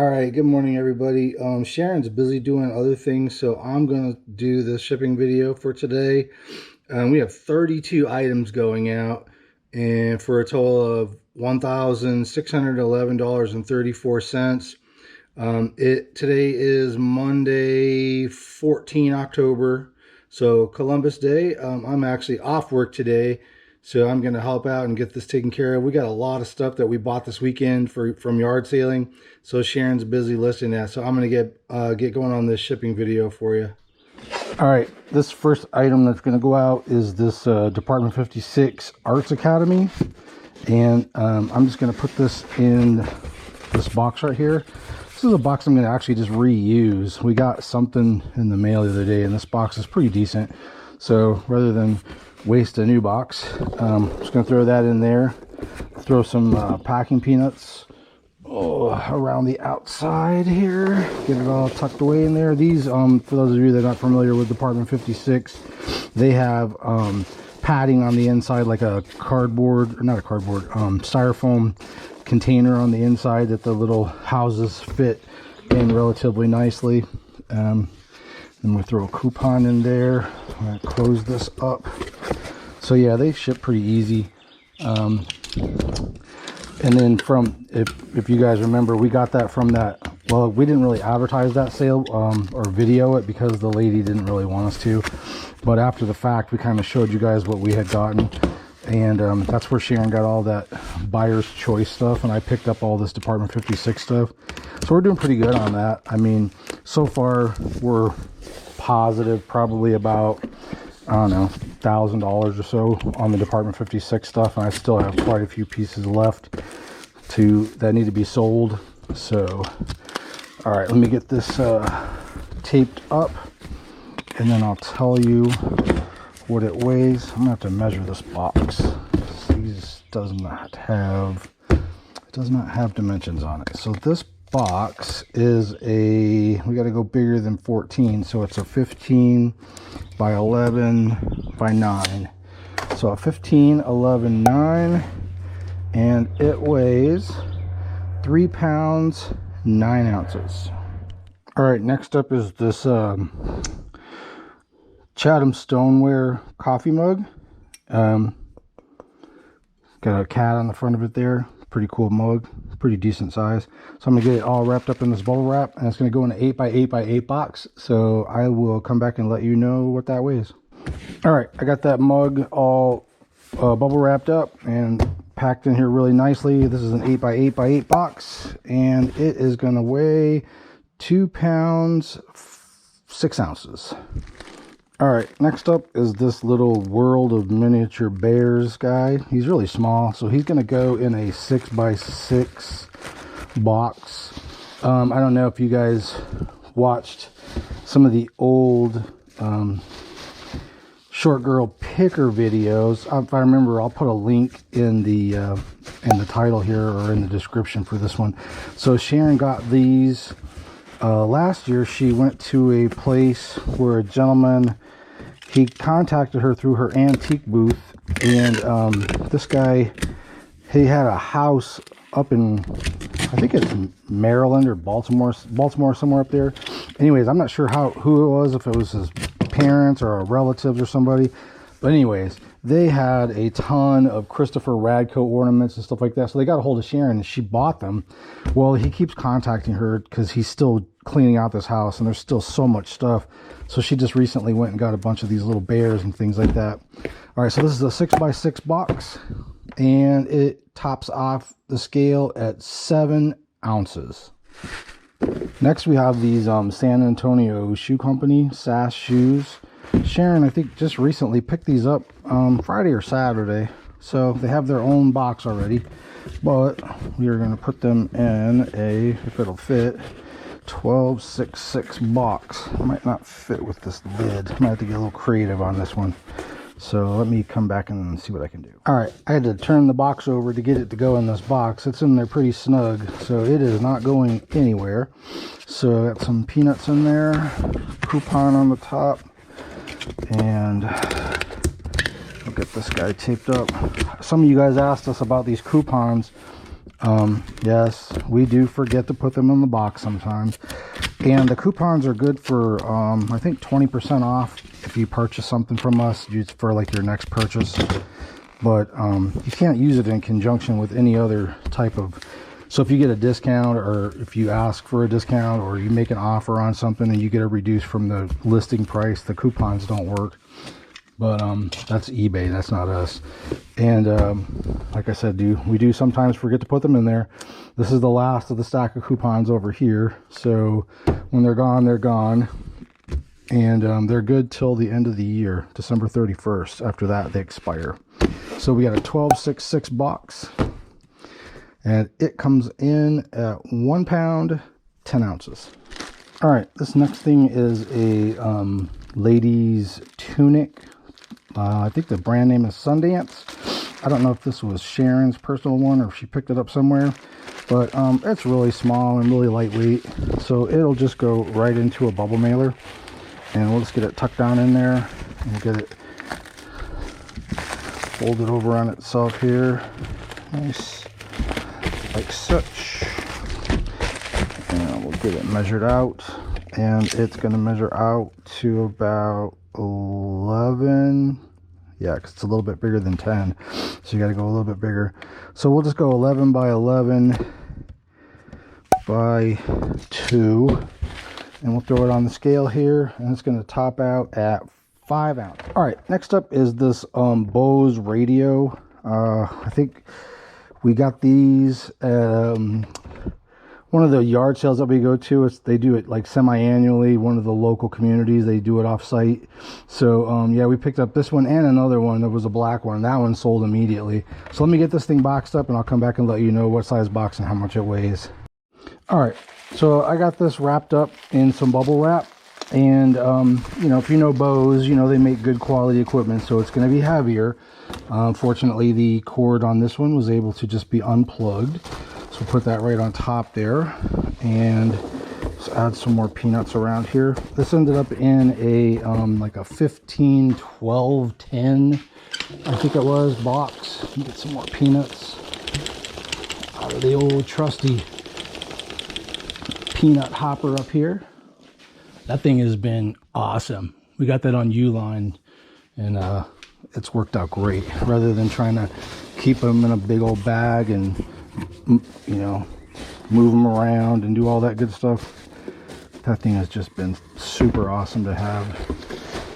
All right, good morning, everybody. Sharon's busy doing other things, so I'm going to do the shipping video for today. We have 32 items going out, and for a total of $1,611.34. Today is Monday, 14 October, so Columbus Day. I'm actually off work today, so I'm going to help out and get this taken care of. We got a lot of stuff that we bought this weekend from yard sailing, so Sharon's busy listing that. So I'm going to get going on this shipping video for you. All right, this first item that's going to go out is this Department 56 Arts Academy, and I'm just going to put this in this box right here. This is a box I'm going to actually just reuse. We got something in the mail the other day, and this box is pretty decent. So rather than waste a new box, I'm just going to throw that in there. Throw some packing peanuts around the outside here. Get it all tucked away in there. These, for those of you that are not familiar with Department 56, they have padding on the inside, like a cardboard, or not a cardboard, styrofoam container on the inside that the little houses fit in relatively nicely. Then we throw a coupon in there. I'm going to close this up. So yeah, they ship pretty easy. And then if you guys remember, we got that from that, well, we didn't really advertise that sale or video it because the lady didn't really want us to. But after the fact, we kind of showed you guys what we had gotten. And that's where Sharon got all that buyer's choice stuff, and I picked up all this Department 56 stuff. So we're doing pretty good on that. I mean, so far we're positive probably about, I don't know, $1,000 or so on the Department 56 stuff, and I still have quite a few pieces left that need to be sold. So all right, let me get this taped up, and then I'll tell you what it weighs. I'm gonna have to measure this box. These does not have dimensions on it. So this box is we got to go bigger than 14, so it's a 15 by 11 by 9. So a 15, 11, 9, and it weighs 3 pounds 9 ounces. All right, next up is this Chatham Stoneware coffee mug. Got a cat on the front of it there. Pretty cool mug, pretty decent size. So I'm gonna get it all wrapped up in this bubble wrap, and it's gonna go in an 8 by 8 by 8 box. So I will come back and let you know what that weighs. All right, I got that mug all bubble wrapped up and packed in here really nicely. This is an 8 by 8 by 8 box, and it is gonna weigh 2 pounds 6 ounces. All right, next up is this little World of Miniature Bears guy. He's really small, so he's gonna go in a 6 by 6 box. I don't know if you guys watched some of the old short girl picker videos. If I remember, I'll put a link in the title here or in the description for this one. So Sharon got these last year. She went to a place where a gentleman, he contacted her through her antique booth, and this guy, he had a house up in, I think it's Maryland or Baltimore somewhere up there. Anyways, I'm not sure who it was, if it was his parents or relatives or somebody, but anyways, they had a ton of Christopher Radko ornaments and stuff like that. So they got a hold of Sharon, and she bought them. Well, he keeps contacting her because he's still cleaning out this house, and there's still so much stuff. So she just recently went and got a bunch of these little bears and things like that. All right, so this is a 6 by 6 box, and it tops off the scale at 7 ounces. Next, we have these San Antonio Shoe Company SAS Shoes. Sharon, I think, just recently picked these up Friday or Saturday, so they have their own box already, but we are going to put them in a, if it'll fit, 12/6/6 box. It might not fit with this lid. I might have to get a little creative on this one. So let me come back and see what I can do. All right, I had to turn the box over to get it to go in this box. It's in there pretty snug, so it is not going anywhere. So I got some peanuts in there, coupon on the top, and I'll get this guy taped up. Some of you guys asked us about these coupons Yes, we do forget to put them in the box sometimes. And the coupons are good for, I think 20% off if you purchase something from us, just for like your next purchase. But you can't use it in conjunction with any other type of. So if you get a discount, or if you ask for a discount, or you make an offer on something and you get a reduce from the listing price, the coupons don't work. But that's eBay, that's not us. And like I said, we do sometimes forget to put them in there. This is the last of the stack of coupons over here. So when they're gone, they're gone. And they're good till the end of the year, December 31st. After that, they expire. So we got a 12.66 box. And it comes in at 1 pound, 10 ounces. All right, this next thing is a ladies tunic. I think the brand name is Sundance. I don't know if this was Sharon's personal one or if she picked it up somewhere, but it's really small and really lightweight, so it'll just go right into a bubble mailer, and we'll just get it tucked down in there and get it folded over on itself here, nice, like such. And we'll get it measured out, and it's going to measure out to about 11, yeah, because it's a little bit bigger than 10, so you got to go a little bit bigger. So we'll just go 11 by 11 by 2, and we'll throw it on the scale here, and it's going to top out at 5 ounce. All right, next up is this Bose Radio. I think we got these at one of the yard sales that we go to. They do it like semi-annually. One of the local communities, they do it off-site. So yeah, we picked up this one and another one. There was a black one. That one sold immediately. So let me get this thing boxed up, and I'll come back and let you know what size box and how much it weighs. All right, so I got this wrapped up in some bubble wrap. And you know, if you know Bose, you know they make good quality equipment, so it's going to be heavier. Fortunately, the cord on this one was able to just be unplugged. So put that right on top there, and just add some more peanuts around here. This ended up in a like a 15, 12, 10, I think it was, box. Get some more peanuts out of the old trusty peanut hopper up here. That thing has been awesome. We got that on Uline, and it's worked out great. Rather than trying to keep them in a big old bag and, you know, move them around and do all that good stuff, that thing has just been super awesome to have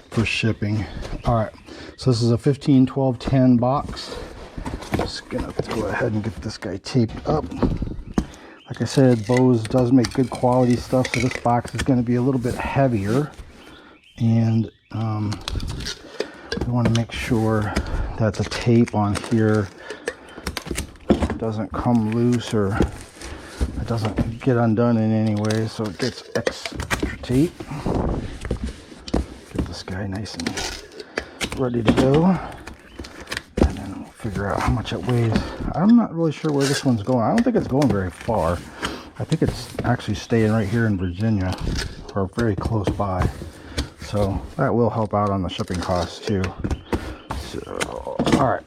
for shipping. All right, so this is a 15, 12, 10 box. Just gonna go ahead and get this guy taped up. Like I said, Bose does make good quality stuff, so this box is going to be a little bit heavier, and we want to make sure that the tape on here doesn't come loose, or it doesn't get undone in any way, so it gets extra tape. Get this guy nice and ready to go, and then we'll figure out how much it weighs. I'm not really sure where this one's going. I don't think it's going very far. I think it's actually staying right here in Virginia, or very close by. So that will help out on the shipping costs too. So, all right.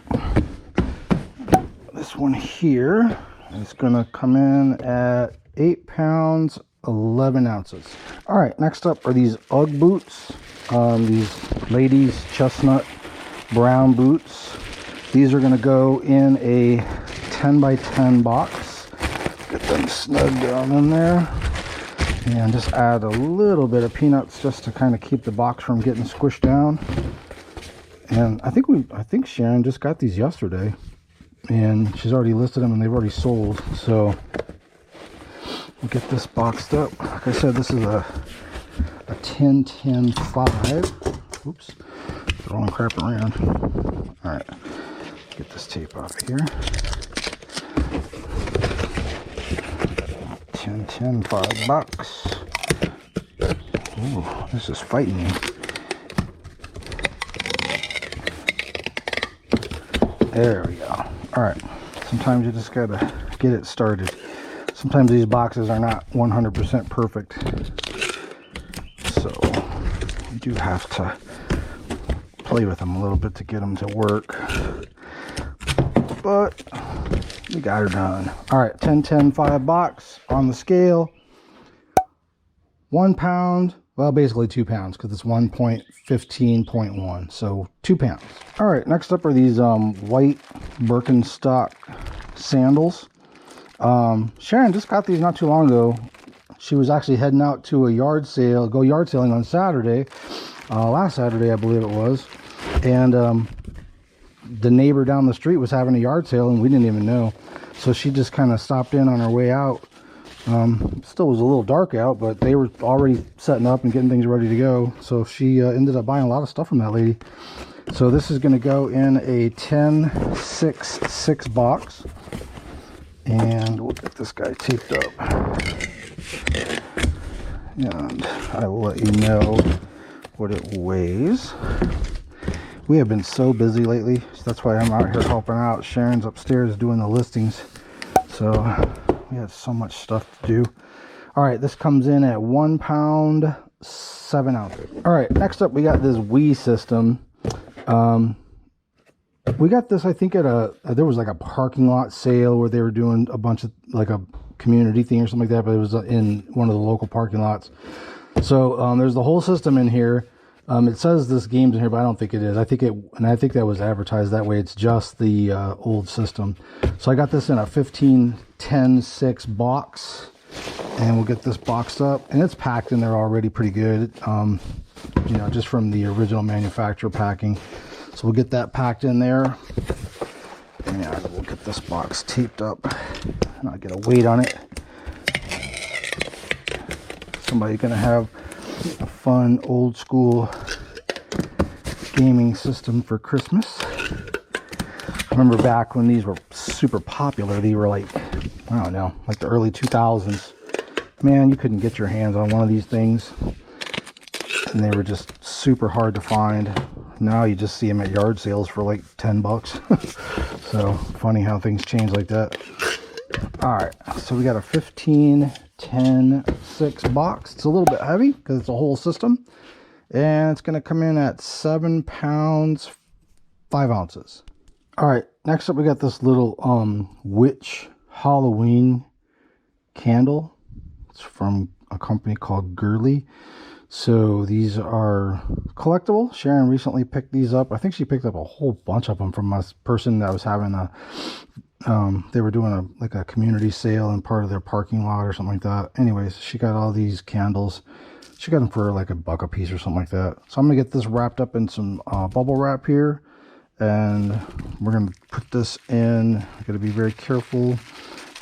This one here is gonna come in at 8 pounds, 11 ounces. All right, next up are these Ugg boots. These ladies chestnut brown boots. These are going to go in a 10 by 10 box. Get them snug down in there, and just add a little bit of peanuts just to kind of keep the box from getting squished down. And I think Sharon just got these yesterday, and she's already listed them and they've already sold. So we'll get this boxed up. Like I said, this is a 10-10-5. Oops, throwing crap around. All right. Get this tape off of here. 10-10-5 box. Ooh, this is fighting me. There we go. All right. Sometimes you just gotta get it started. Sometimes these boxes are not 100% perfect, so you do have to play with them a little bit to get them to work. But We got her done. All right, 10, 10, 5 box on the scale. 1 pound, well, basically 2 pounds because it's 1.15.1, so 2 pounds. All right, next up are these white Birkenstock sandals. Sharon just got these not too long ago. She was actually heading out to a yard sale, go yard sailing on Saturday, last Saturday I believe it was, and the neighbor down the street was having a yard sale and we didn't even know, so she just kind of stopped in on her way out. Still was a little dark out, but they were already setting up and getting things ready to go, so she ended up buying a lot of stuff from that lady. So this is going to go in a 10-6-6 box, and we'll get this guy taped up, and I will let you know what it weighs. We have been so busy lately, so that's why I'm out here helping out. Sharon's upstairs doing the listings, so we have so much stuff to do. All right, this comes in at 1 pound 7 ounces. All right, next up we got this Wii system. We got this, I think, at there was like a parking lot sale where they were doing a bunch of like a community thing or something like that, but it was in one of the local parking lots. So there's the whole system in here. It says this game's in here, but I don't think it is. I think that was advertised that way. It's just the old system. So I got this in a 15-10-6 box, and we'll get this boxed up, and it's packed in there already pretty good. You know, just from the original manufacturer packing. So we'll get that packed in there, and we'll get this box taped up, and I'll get a weight on it. Somebody's gonna have a fun old school gaming system for Christmas. I remember back when these were super popular. They were like, I don't know, like the early 2000s. Man, you couldn't get your hands on one of these things, and they were just super hard to find. Now you just see them at yard sales for like 10 bucks. So funny how things change like that. All right, so we got a 15-10-6 box. It's a little bit heavy because it's a whole system, and it's going to come in at 7 pounds 5 ounces. All right, next up we got this little witch Halloween candle. It's from a company called Girly. So these are collectible. Sharon recently picked these up. I think she picked up a whole bunch of them from a person that was having a they were doing like a community sale in part of their parking lot or something like that. Anyways, she got all these candles. She got them for like $1 a piece or something like that. So I'm gonna get this wrapped up in some bubble wrap here, and we're gonna put this in. I'm gonna be very careful.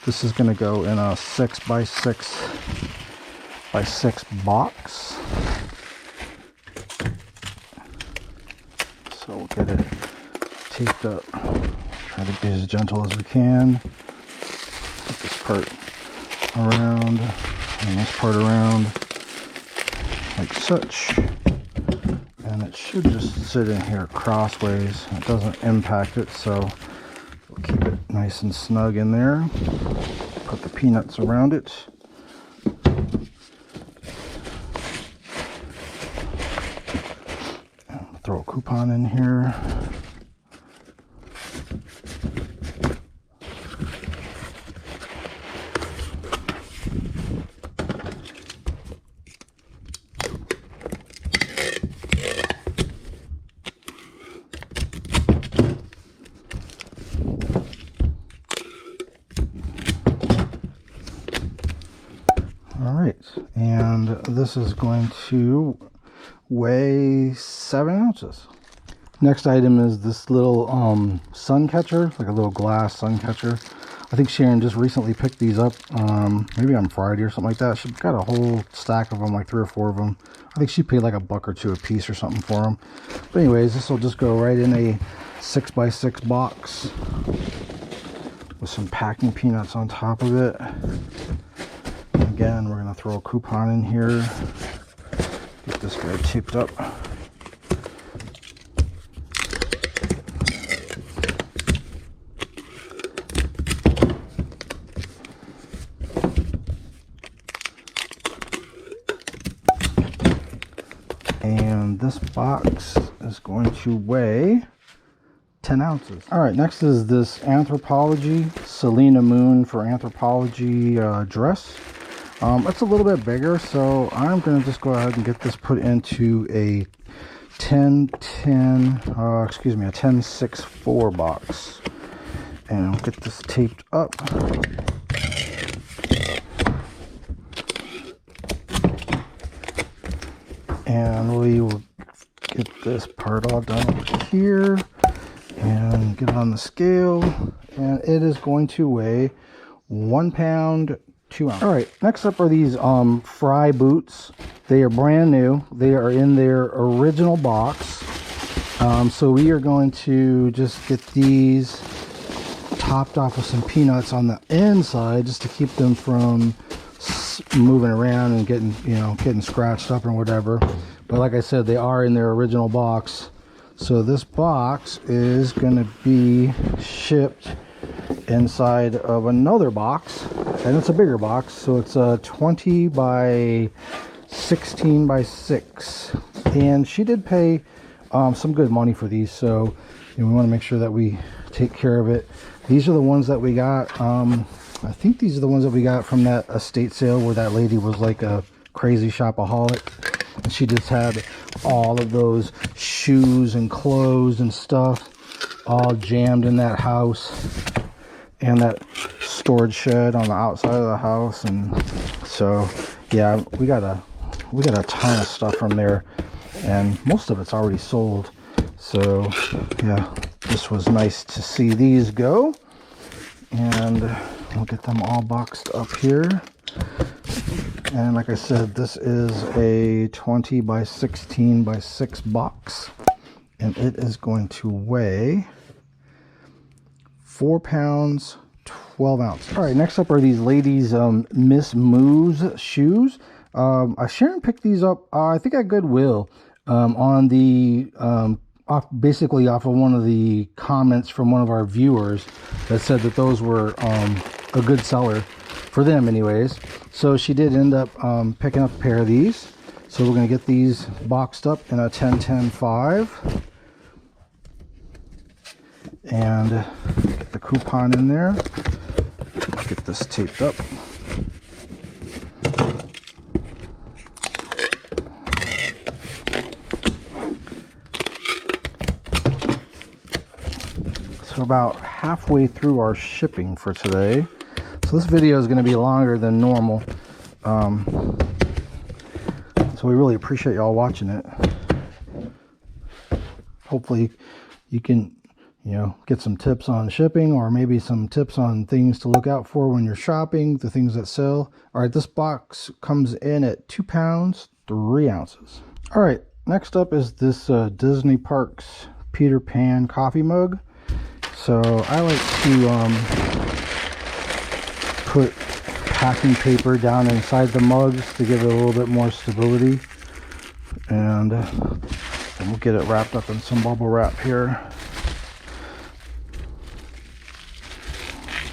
This is gonna go in a 6x6x6 box. So we'll get it taped up. Try to be as gentle as we can. Put this part around and this part around like such. And it should just sit in here crossways. It doesn't impact it, so we'll keep it nice and snug in there. Put the peanuts around it. And throw a coupon in here. And this is going to weigh 7 ounces. Next item is this little sun catcher, like a little glass sun catcher. I think Sharon just recently picked these up, maybe on Friday or something like that. She got a whole stack of them, like 3 or 4 of them. I think she paid like $1 or $2 a piece or something for them. But anyways, this will just go right in a 6x6 box with some packing peanuts on top of it. Again, we're going to throw a coupon in here, get this guy taped up. And this box is going to weigh 10 ounces. All right, next is this Anthropology Selena Moon for Anthropology dress. It's a little bit bigger, so I'm going to just go ahead and get this put into a 10-6-4 box. And I'll get this taped up. And we will get this part all done over here and get it on the scale. And it is going to weigh 1 pound, 2 ounces. All right, next up are these Frye Boots. They are brand new. They are in their original box. So we are going to just get these topped off with some peanuts on the inside just to keep them from moving around and getting scratched up or whatever. But like I said, they are in their original box. So this box is going to be shipped inside of another box, and it's a bigger box, so it's a 20 by 16 by 6, and she did pay some good money for these, so we want to make sure that we take care of it. These are the ones that we got. I think these are the ones that we got from that estate sale where that lady was like a crazy shopaholic, and she just had all of those shoes and clothes and stuff all jammed in that house and that storage shed on the outside of the house. And so yeah, we got a ton of stuff from there, and most of it's already sold. So yeah, this was nice to see these go, and we'll get them all boxed up here. And like I said, this is a 20 by 16 by 6 box, and it is going to weigh 4 pounds, 12 ounces. All right, next up are these ladies Miss Moo's shoes. Sharon picked these up, I think at Goodwill, on the basically off of one of the comments from one of our viewers that said that those were a good seller for them anyways. So she did end up picking up a pair of these. So we're going to get these boxed up in a 10-10-5 and get the coupon in there. Get this taped up. So about halfway through our shipping for today. So this video is going to be longer than normal. So we really appreciate y'all watching it. Hopefully you can, get some tips on shipping, or maybe some tips on things to look out for when you're shopping, the things that sell. All right, this box comes in at 2 pounds, 3 ounces. All right, next up is this Disney Parks Peter Pan coffee mug. So I like to put packing paper down inside the mugs to give it a little bit more stability, and we'll get it wrapped up in some bubble wrap here.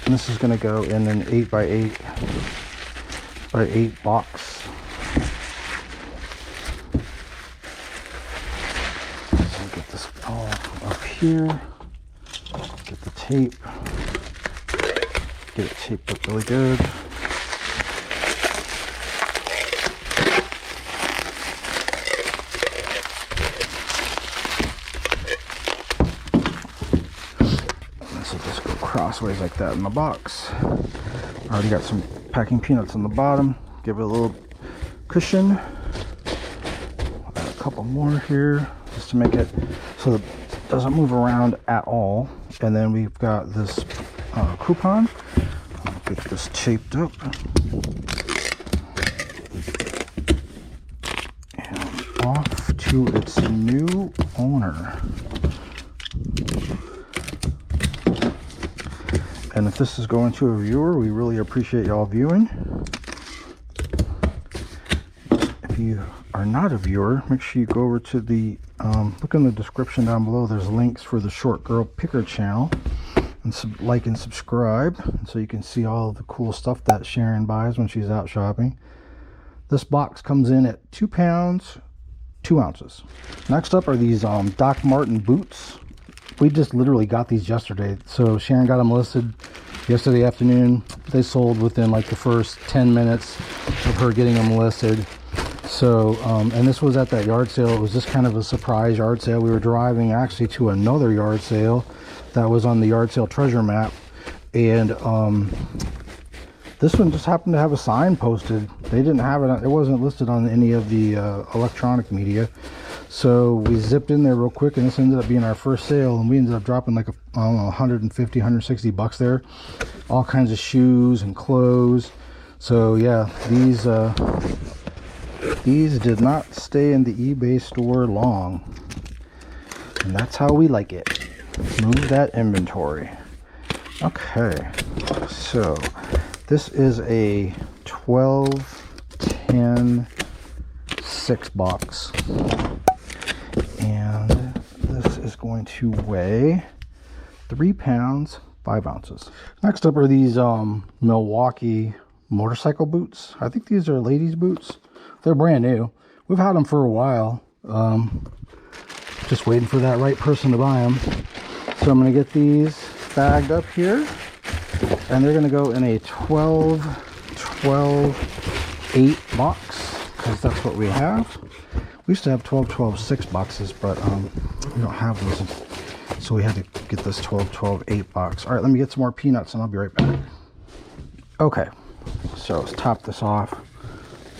And this is going to go in an 8 by 8 box. So get this all up here. Get the tape. Get it taped up really good. This will just go crossways like that in the box. Already got some packing peanuts on the bottom. Give it a little cushion. I'll add a couple more here just to make it so that it doesn't move around at all. And then we've got this coupon. I'll get this taped up. And off to its new owner. And if this is going to a viewer, we really appreciate y'all viewing. If you are not a viewer, make sure you go over to the look in the description down below. There's links for the Short Girl Picker channel, and like and subscribe, so you can see all of the cool stuff that Sharon buys when she's out shopping. This box comes in at 2 pounds, 2 ounces. Next up are these Doc Marten boots. we just literally got these yesterday. So Sharon got them listed yesterday afternoon. They sold within like the first 10 minutes of her getting them listed. So, and this was at that yard sale. It was just kind of a surprise yard sale. We were driving actually to another yard sale that was on the yard sale treasure map. And this one just happened to have a sign posted. They didn't have it, it wasn't listed on any of the electronic media. So we zipped in there real quick, and this ended up being our first sale, and we ended up dropping like, I don't know, 150, 160 bucks there. All kinds of shoes and clothes. So yeah, these did not stay in the eBay store long. And that's how we like it. Move that inventory. Okay, so this is a 12-10 6 box, and this is going to weigh 3 pounds 5 ounces. Next up are these Milwaukee motorcycle boots. I think these are ladies' boots. They're brand new. We've had them for a while. Just waiting for that right person to buy them. So I'm going to get these bagged up here, and they're going to go in a 12-12-8 box, because that's what we have. We used to have 12-12-6 boxes, but we don't have those, so we had to get this 12-12-8 box. All right, let me get some more peanuts and I'll be right back. Okay, so let's top this off.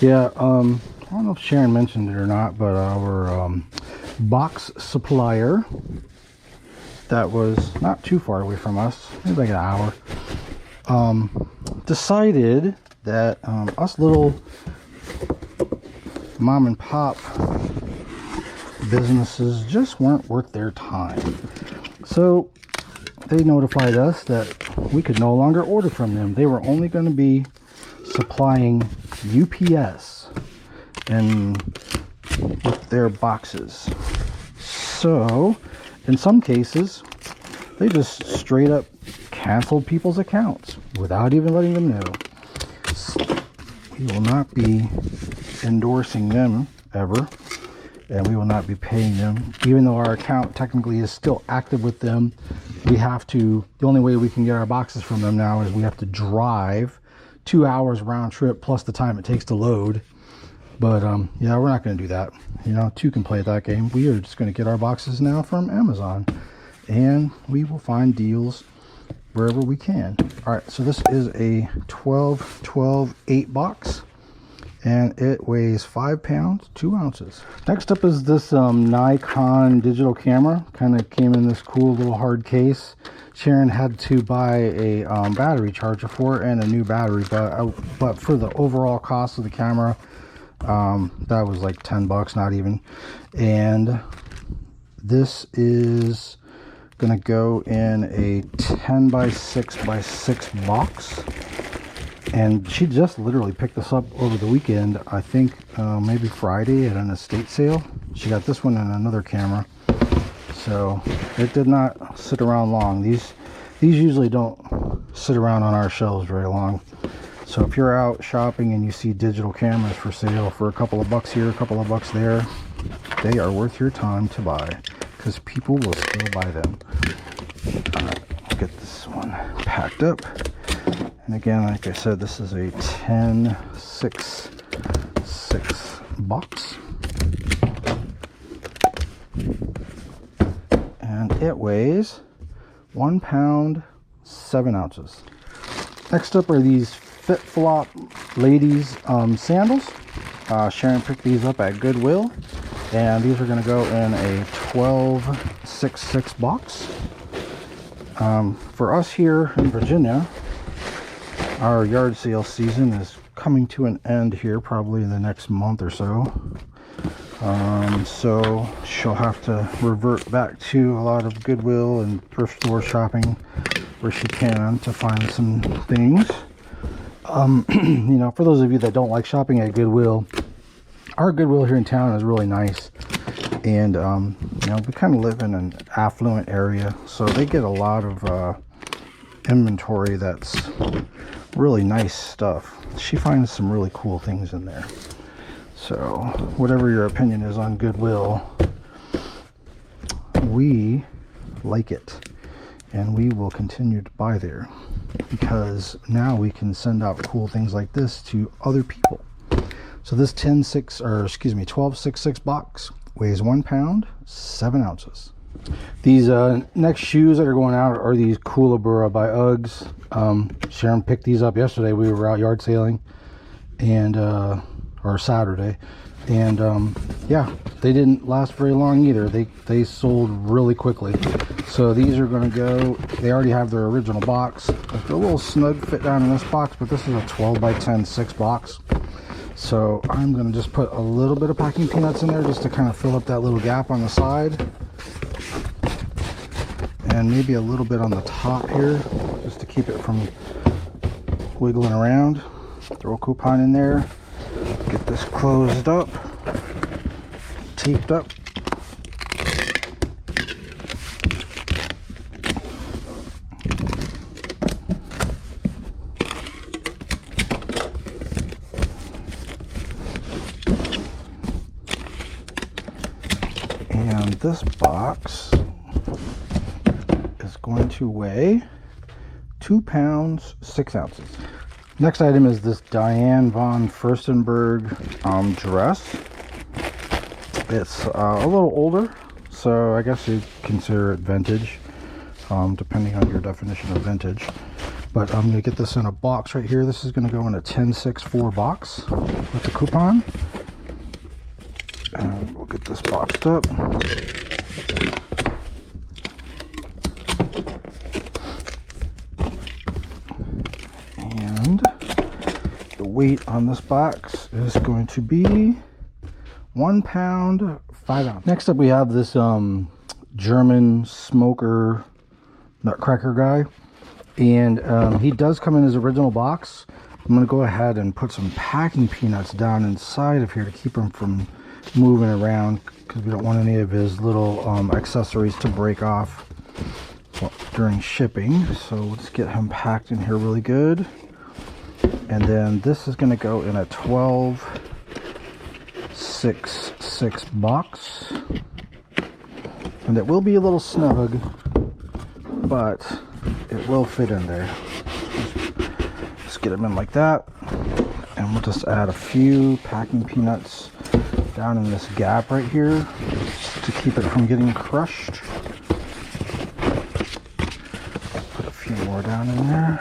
Yeah, I don't know if Sharon mentioned it or not, but our box supplier that was not too far away from us, maybe like an hour, decided that us little mom and pop businesses just weren't worth their time. So they notified us that we could no longer order from them. They were only going to be supplying UPS and with their boxes. So in some cases, they just straight up canceled people's accounts without even letting them know. We will not be endorsing them ever, and we will not be paying them. Even though our account technically is still active with them, we have to, the only way we can get our boxes from them now is we have to drive 2 hours round trip plus the time it takes to load. But yeah, we're not going to do that. You know, two can play that game. We are just going to get our boxes now from Amazon, and we will find deals wherever we can. All right, so this is a 12-12-8 box, and it weighs 5 pounds 2 ounces. Next up is this Nikon digital camera. Kind of came in this cool little hard case. Sharon had to buy a battery charger for it and a new battery, but for the overall cost of the camera, that was like 10 bucks, not even. And this is gonna go in a 10 by 6 by 6 box, and she just literally picked this up over the weekend. I think maybe Friday at an estate sale. She got this one and another camera, so it did not sit around long. These usually don't sit around on our shelves very long. So if you're out shopping and you see digital cameras for sale for a couple of bucks here, a couple of bucks there, they are worth your time to buy, because people will still buy them. All right, let's get this one packed up. And again, like I said, this is a 10-6-6 box. And it weighs 1 pound 7 ounces. Next up are these Fit Flop ladies sandals. Sharon picked these up at Goodwill, and these are going to go in a 12-6-6 box. For us here in Virginia, our yard sale season is coming to an end here probably in the next month or so. So she'll have to revert back to a lot of Goodwill and thrift store shopping where she can to find some things. You know, for those of you that don't like shopping at Goodwill, our Goodwill here in town is really nice. And, you know, we kind of live in an affluent area, so they get a lot of inventory that's really nice stuff. She finds some really cool things in there. So, whatever your opinion is on Goodwill, we like it. And we will continue to buy there, because now we can send out cool things like this to other people. So this 1266 box weighs 1 pound, 7 ounces. These next shoes that are going out are these Kookaburra by Uggs. Sharon picked these up yesterday. We were out yard sailing, and or Saturday, and yeah, they didn't last very long either. They sold really quickly. So these are going to go, they already have their original box. They're a little snug fit down in this box, but this is a 12 by 10 6 box. So I'm going to just put a little bit of packing peanuts in there just to kind of fill up that little gap on the side, and maybe a little bit on the top here just to keep it from wiggling around. Throw a coupon in there, get this closed up, taped up. And this box is going to weigh 2 pounds, 6 ounces. Next item is this Diane von Furstenberg dress. It's a little older, so I guess you'd consider it vintage, depending on your definition of vintage. But I'm going to get this in a box right here. This is going to go in a 1064 box with the coupon. And we'll get this boxed up. And the weight on this box is going to be 1 pound, 5 ounces. Next up we have this German smoker Nutcracker Guy. And he does come in his original box. I'm going to go ahead and put some packing peanuts down inside of here to keep him from moving around, because we don't want any of his little accessories to break off during shipping. So let's get him packed in here really good. And then this is going to go in a 1266 box, and it will be a little snug, but it will fit in there. Just get them in like that, and we'll just add a few packing peanuts down in this gap right here to keep it from getting crushed. Put a few more down in there.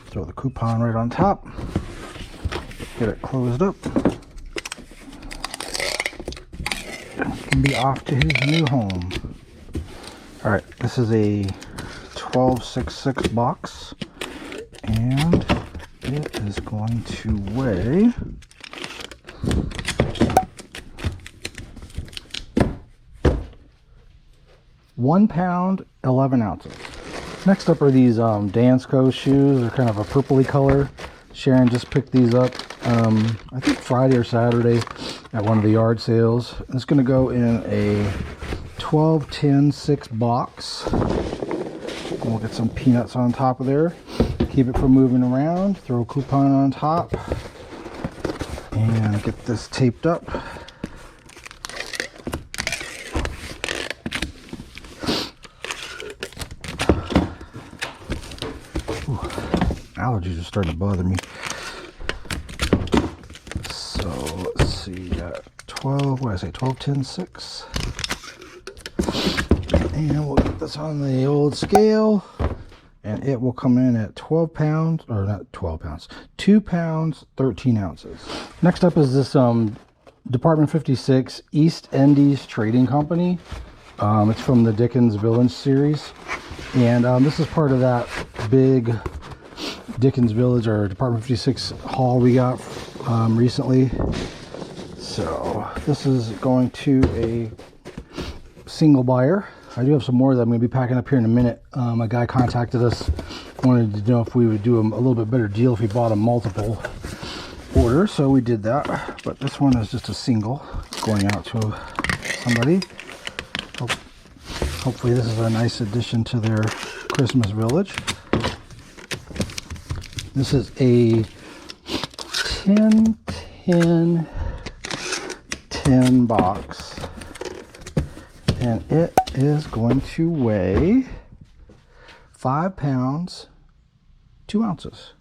Throw the coupon right on top. Get it closed up. And he can be off to his new home. Alright, this is a 1266 box, and it is going to weigh 1 pound, 11 ounces. Next up are these DanCo shoes. They're kind of a purpley color. Sharon just picked these up, I think Friday or Saturday at one of the yard sales. It's going to go in a 12-10-6 box. And we'll get some peanuts on top of there. Keep it from moving around. Throw a coupon on top. And get this taped up. Allergies are starting to bother me. So let's see, 12, what did I say, 12, 10, 6. And we'll get this on the old scale, and it will come in at 12 pounds, or not 12 pounds, 2 pounds, 13 ounces. Next up is this Department 56 East Indies Trading Company. It's from the Dickens Villain series, and this is part of that big Dickens Village or Department 56 haul we got recently. So this is going to a single buyer. I do have some more that I'm going to be packing up here in a minute. A guy contacted us, wanted to know if we would do a little bit better deal if he bought a multiple order, so we did that. But this one is just a single going out to somebody. Hopefully this is a nice addition to their Christmas village. This is a 10-10-10 1210 box. And it is going to weigh 5 pounds, 2 ounces.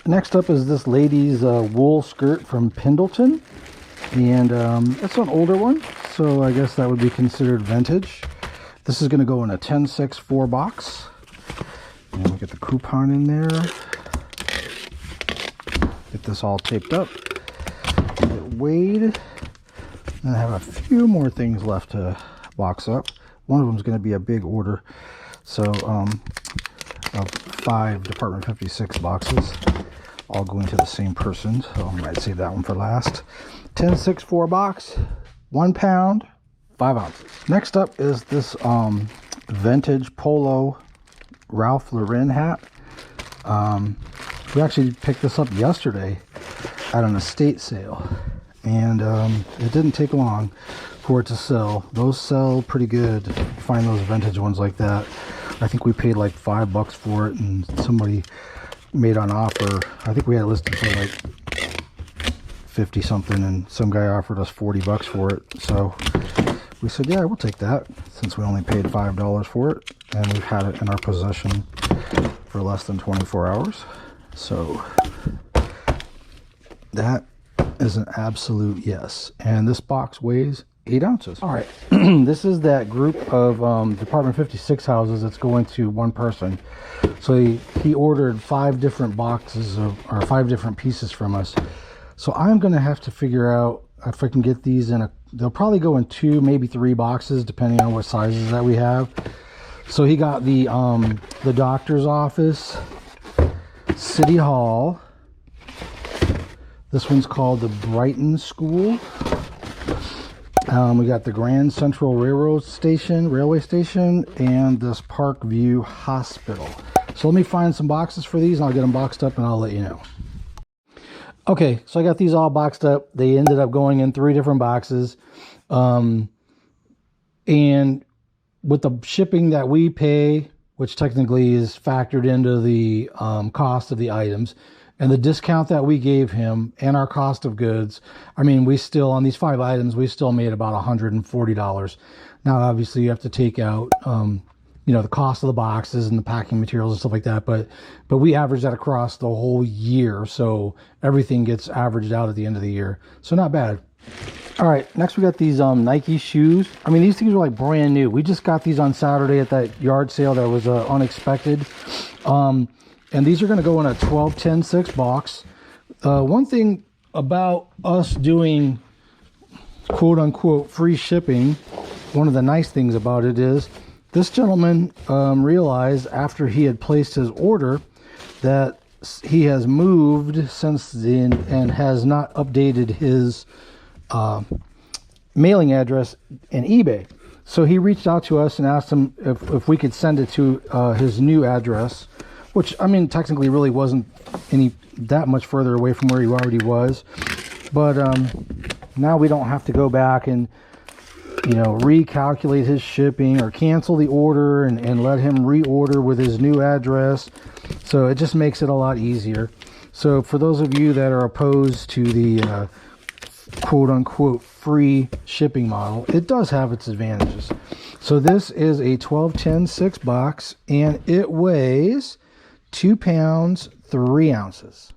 Next up is this lady's wool skirt from Pendleton. And it's an older one, so I guess that would be considered vintage. This is going to go in a 10-6-4 box. And we get the coupon in there. Get this all taped up. Get it weighed. And I have a few more things left to box up. One of them is going to be a big order. So, of 5 Department 56 boxes, all going to the same person. So I might save that one for last. 10-6-4 box, 1 pound, 5 ounces. Next up is this vintage Polo Ralph Lauren hat. We actually picked this up yesterday at an estate sale, and it didn't take long for it to sell. Those sell pretty good. Find those vintage ones like that. I think we paid like $5 for it, and somebody made an offer. I think we had it listed for like 50 something, and some guy offered us $40 for it. So we said, yeah, we'll take that, since we only paid $5 for it, and we've had it in our possession for less than 24 hours. So that is an absolute yes. And this box weighs 8 ounces. All right. This is that group of Department 56 houses that's going to one person. So he ordered 5 different boxes or 5 different pieces from us. So I'm going to have to figure out if I can get these in they'll probably go in 2, maybe 3 boxes, depending on what sizes that we have. So he got the doctor's office, City Hall. This one's called the Brighton School. We got the Grand Central Railway Station, and this Parkview Hospital. So let me find some boxes for these, and I'll get them boxed up, and I'll let you know. Okay, so I got these all boxed up. They ended up going in 3 different boxes. And with the shipping that we pay, which technically is factored into the cost of the items, and the discount that we gave him, and our cost of goods, I mean, we still, on these 5 items, we still made about $140. Now, obviously, you have to take out, the cost of the boxes and the packing materials and stuff like that. But we average that across the whole year. So everything gets averaged out at the end of the year. So not bad. All right. Next, we got these Nike shoes. I mean, these things are like brand new. We just got these on Saturday at that yard sale that was unexpected. And these are going to go in a 12-10-6 box. One thing about us doing quote unquote free shipping, one of the nice things about it is, this gentleman realized after he had placed his order that he has moved since then and has not updated his mailing address in eBay. So he reached out to us and asked him if we could send it to his new address, which, I mean, technically really wasn't that much further away from where he already was. But now we don't have to go back and recalculate his shipping or cancel the order and let him reorder with his new address. So it just makes it a lot easier. So for those of you that are opposed to the quote unquote free shipping model, it does have its advantages. So this is a 12-10-6 box, and it weighs 2 pounds, 3 ounces.